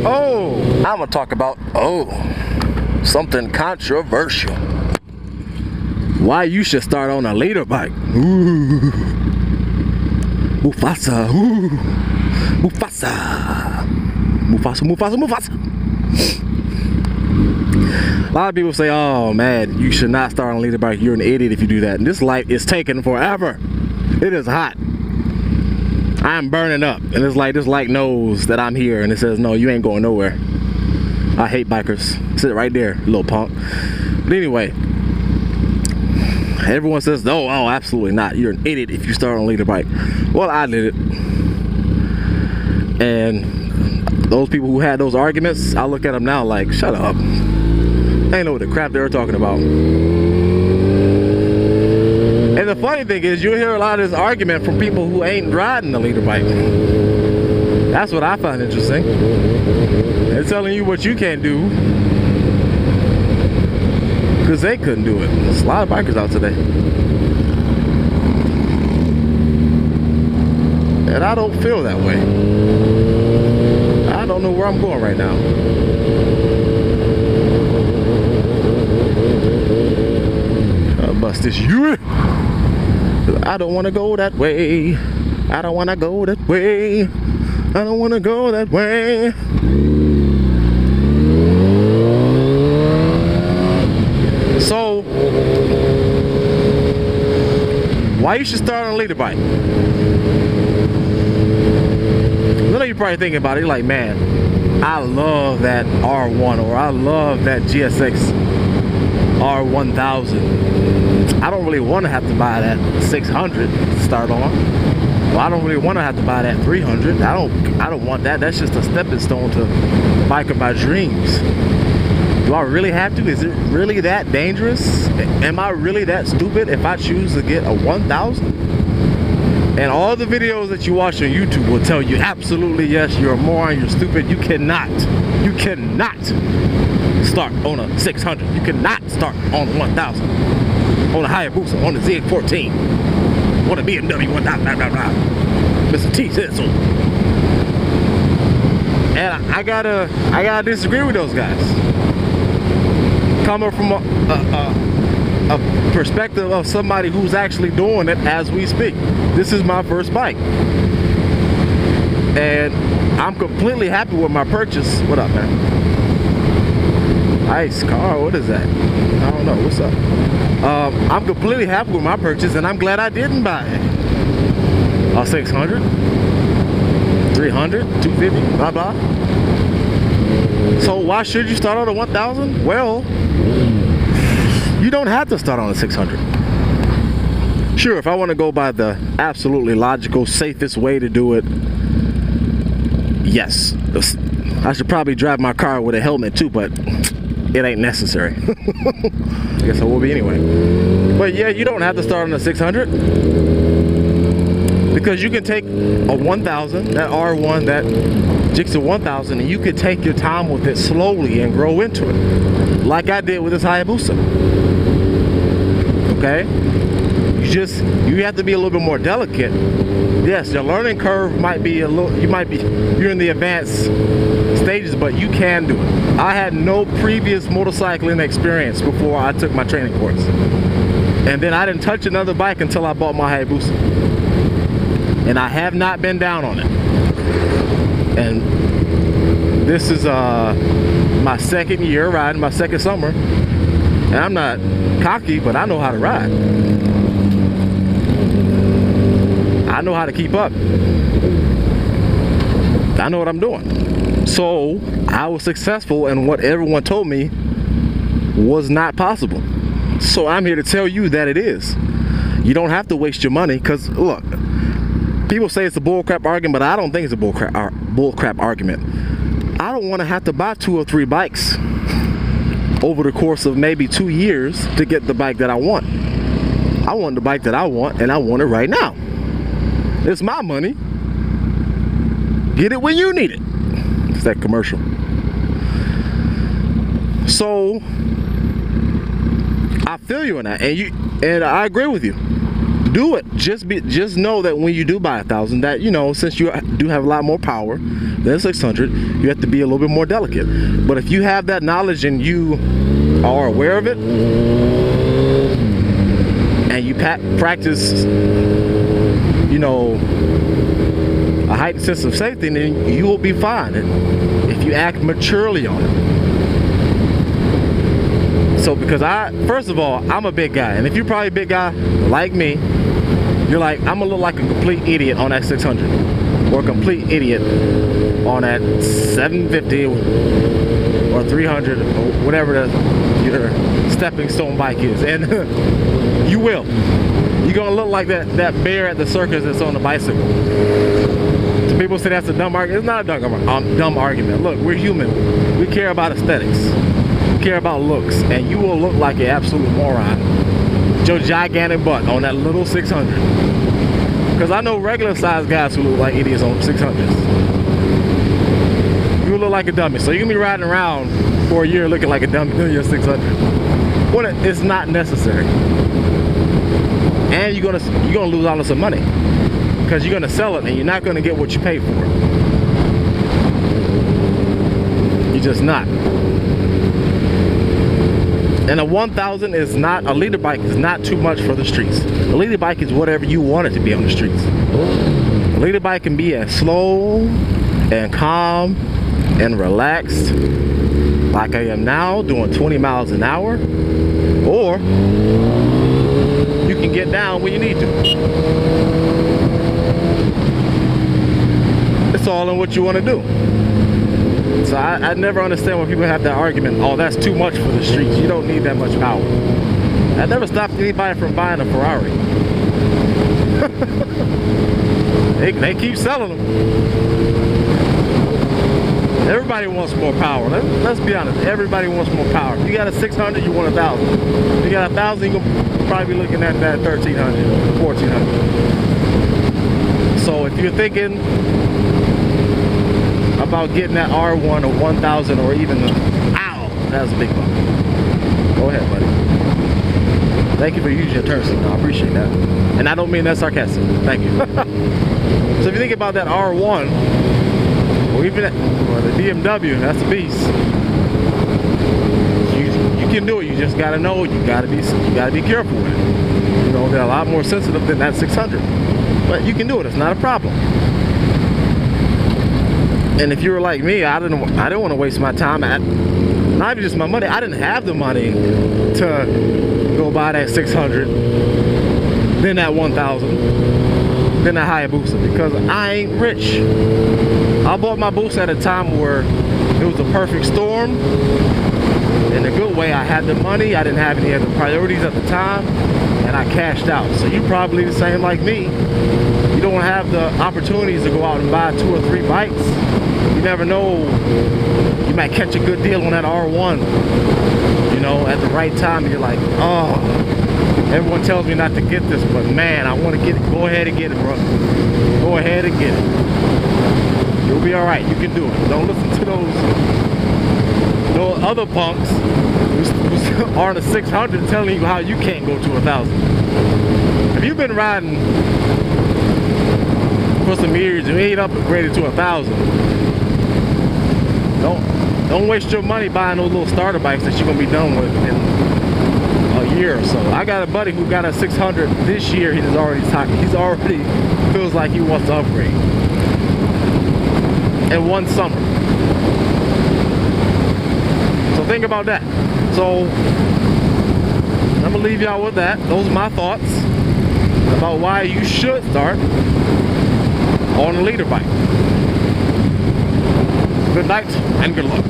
Oh, I'm gonna talk about, something controversial. Why you should start on a leader bike. Ooh. Mufasa. Ooh. Mufasa. Mufasa, Mufasa, Mufasa. A lot of people say, oh man, you should not start on a leader bike. You're an idiot if you do that. And this light is taking forever. It is hot. I'm burning up. And it's like this light knows that I'm here and it says, no, you ain't going nowhere. I hate bikers. Sit right there, little punk. But anyway, everyone says, no, oh, absolutely not. You're an idiot if you start on a leader bike. Well, I did it. And those people who had those arguments, I look at them now like, shut up. They ain't know what the crap they were talking about. And the funny thing is, you'll hear a lot of this argument from people who ain't riding the leader bike. That's what I find interesting. They're telling you what you can't do because they couldn't do it. There's a lot of bikers out today. And I don't feel that way. I don't know where I'm going right now. I'll bust this you. I don't want to go that way. I don't want to go that way. I don't want to go that way. So, why you should start on a leader bike? I know you're probably thinking about it. You're like, man, I love that R1 or I love that GSX R1000. I don't really want to have to buy that 600 to start on. Well, I don't really want to have to buy that 300. I don't want that. That's just a stepping stone to the bike of my dreams. Do I really have to? Is it really that dangerous? Am I really that stupid if I choose to get a 1000? And all the videos that you watch on YouTube will tell you absolutely yes, you're a moron, you're stupid. You cannot start on a 600. You cannot start on a 1000. On a Hayabusa, on a ZX14, on a BMW, blah, blah, blah, blah. Mr. T said so. And I gotta disagree with those guys. Coming from a perspective of somebody who's actually doing it as we speak. This is my first bike. And I'm completely happy with my purchase. What up, man? Nice car, what is that? I don't know, what's up? I'm completely happy with my purchase and I'm glad I didn't buy it. A 600, 300, 250, blah, blah. So why should you start on a 1000? Well, you don't have to start on a 600. Sure, if I want to go by the absolutely logical, safest way to do it, yes. I should probably drive my car with a helmet too, but it ain't necessary. I guess I will be anyway. But yeah, you don't have to start on a 600 because you can take a 1000, that R1, that Jixer 1000, and you could take your time with it slowly and grow into it, like I did with this Hayabusa. Okay? You have to be a little bit more delicate. Yes, your learning curve might be a little, you're in the advanced stages, but you can do it. I had no previous motorcycling experience before I took my training course. And then I didn't touch another bike until I bought my Hayabusa. And I have not been down on it. And this is my second year riding, my second summer. And I'm not cocky, but I know how to ride. I know how to keep up. I know what I'm doing. So I was successful in what everyone told me was not possible. So I'm here to tell you that it is. You don't have to waste your money, because look, people say it's a bullcrap argument, but I don't think it's a bullcrap argument. I don't want to have to buy 2 or 3 bikes over the course of maybe 2 years to get the bike that I want. I want the bike that I want, and I want it right now. It's my money. Get it when you need it. It's that commercial. So I feel you on that, and I agree with you. do it. Just know that when you do buy 1,000, that, you know, since you do have a lot more power than 600, you have to be a little bit more delicate. But if you have that knowledge and you are aware of it, and you practice, you know, a heightened sense of safety, then you will be fine if you act maturely on it. So because first of all, I'm a big guy, and if you're probably a big guy like me, you're like, I'm gonna look like a complete idiot on that 600, or a complete idiot on that 750 or 300 or whatever your stepping stone bike is, and you will. You're gonna look like that bear at the circus that's on the bicycle. So people say that's a dumb argument. It's not a dumb argument. Look, we're human. We care about aesthetics. We care about looks, and you will look like an absolute moron with your gigantic butt on that little 600. Because I know regular sized guys who look like idiots on 600s. You will look like a dummy. So you're gonna be riding around for a year looking like a dummy on your 600. When it's not necessary. And you're gonna lose all of some money, because you're gonna sell it and you're not gonna get what you paid for it. You're just not. And a 1,000 is not, a leader bike is not too much for the streets. A leader bike is whatever you want it to be on the streets. A leader bike can be as slow and calm and relaxed like I am now, doing 20 miles an hour, or you can get down when you need to. It's all in what you want to do. So I never understand when people have that argument, oh, that's too much for the streets. You don't need that much power. That never stopped anybody from buying a Ferrari. they keep selling them. Everybody wants more power. Let's be honest. Everybody wants more power. If you got a 600, you want 1,000. If you got 1,000, you're going to probably be looking at that 1,300, 1,400. So if you're thinking about getting that R1 or 1,000 or even ow, that's a big one. Go ahead, buddy. Thank you for using your turn signal. I appreciate that. And I don't mean that sarcastic. Thank you. So if you think about that R1 or even the BMW, that's a beast. You can do it. You just gotta know. You gotta be careful with it. You know, they're a lot more sensitive than that 600. But you can do it. It's not a problem. And if you were like me, I didn't want to waste my time. Not even just my money. I didn't have the money to go buy that 600, then that 1,000, then that Hayabusa, because I ain't rich. I bought my Busa at a time where it was a perfect storm. In a good way, I had the money. I didn't have any other priorities at the time, and I cashed out. So you probably the same like me. You don't have the opportunities to go out and buy 2 or 3 bikes. You never know, you might catch a good deal on that R1, you know, at the right time, and you're like, oh, everyone tells me not to get this, but man, I want to get it. Go ahead and get it, bro. Go ahead and get it. You'll be all right. You can do it. Don't listen to those other punks who are in a 600 telling you how you can't go to 1,000. If you've been riding for some years, you ain't upgraded to 1,000. Don't waste your money buying those little starter bikes that you're gonna be done with in a year or so. I got a buddy who got a 600 this year. He's already feels like he wants to upgrade in one summer. So think about that. So I'm gonna leave y'all with that. Those are my thoughts about why you should start on a leader bike. Good night and good luck.